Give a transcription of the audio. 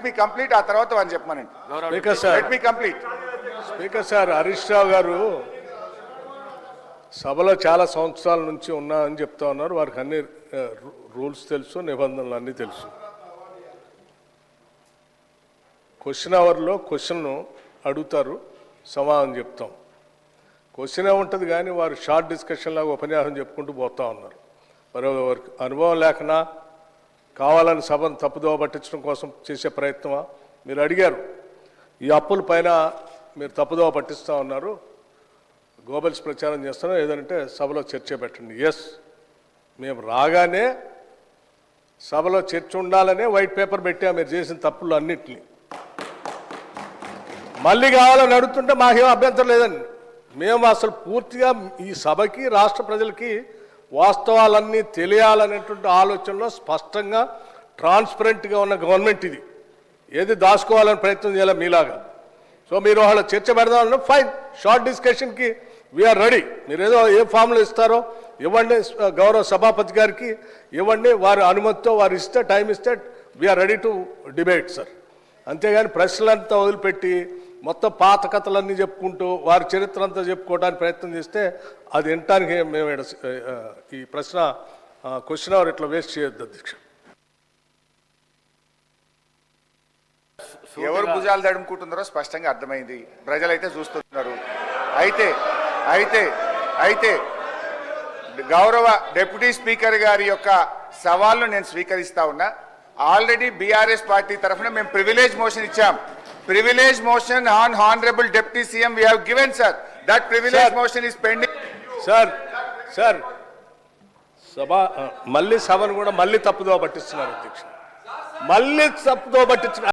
మీ complete, ఆ తర్వాత అని చెప్పమనండి. Let me complete. Speaker sir, Harish Rao garu సభలో చాలా సంవత్సరాల నుంచి ఉన్నా అని చెప్తా ఉన్నారు. వారికి అన్ని రూల్స్ తెలుసు, నిబంధనలు అన్నీ తెలుసు. క్వశ్చన్ అవర్లో క్వశ్చన్ను అడుగుతారు, సమాధానం చెప్తాం. క్వశ్చన్ ఉంటుంది కానీ వారు షార్ట్ డిస్కషన్ లాగా ఉపన్యాసం చెప్పుకుంటూ పోతా ఉన్నారు. మరి వారికి అనుభవం లేకనా, కావాలని సభను తప్పుదోవ పట్టించడం కోసం చేసే ప్రయత్నమా? మీరు అడిగారు, ఈ అప్పుల పైన మీరు తప్పుదోవ పట్టిస్తూ ఉన్నారు, గోబెల్స్ ప్రచారం చేస్తున్నాం, ఏదంటే సభలో చర్చ పెట్టండి. ఎస్, మేము రాగానే సభలో చర్చ ఉండాలనే వైట్ పేపర్ పెట్టా మీరు చేసిన తప్పులు అన్నింటినీ. మళ్ళీ కావాలని అడుగుతుంటే మాకేం అభ్యంతరం లేదండి. మేము అసలు పూర్తిగా ఈ సభకి, రాష్ట్ర ప్రజలకి వాస్తవాలన్నీ తెలియాలనేటువంటి ఆలోచనలో స్పష్టంగా ట్రాన్స్పరెంట్గా ఉన్న గవర్నమెంట్ ఇది. ఏది దాచుకోవాలని ప్రయత్నం చేయాలి మీలాగా. సో మీరు వాళ్ళ చర్చ పెడదామన్నా ఫైన్, షార్ట్ డిస్కషన్కి వీఆర్ రెడీ. మీరు ఏదో ఏ ఫామ్లో ఇస్తారో ఇవ్వండి, గౌరవ సభాపతి గారికి ఇవ్వండి, వారి అనుమతితో వారు ఇస్తే, టైం ఇస్తే we are ready to debate sir. అంతేగాని ప్రశ్నలంతా వదిలిపెట్టి మొత్తం పాత కథలన్నీ చెప్పుకుంటూ వారి చరిత్ర అంతా చెప్పుకోవడానికి ప్రయత్నం చేస్తే అది వినటానికి మేము ఈ ప్రశ్న క్వశ్చన్ అవర్ ఇట్లా వేస్ట్ చేయొద్దు అధ్యక్ష. ఎవరు భుజాలు తడుముకుంటున్నారో స్పష్టంగా అర్థమైంది, ప్రజలైతే చూస్తున్నారు. అయితే అయితే అయితే గౌరవ డిప్యూటీ స్పీకర్ గారి యొక్క సవాల్ను నేను స్వీకరిస్తా ఉన్నా. ఆల్రెడీ బీఆర్ఎస్ పార్టీ తరఫున మేము ప్రివిలేజ్ మోషన్ ఇచ్చాం. Privilege motion on honourable deputy CM we have given sir. That privilege motion is pending. Sir సభ మళ్ళీ సభను కూడా మళ్ళీ తప్పుదో పట్టిస్తున్నారు అధ్యక్ష, మళ్ళీ తప్పుదో పట్టించిన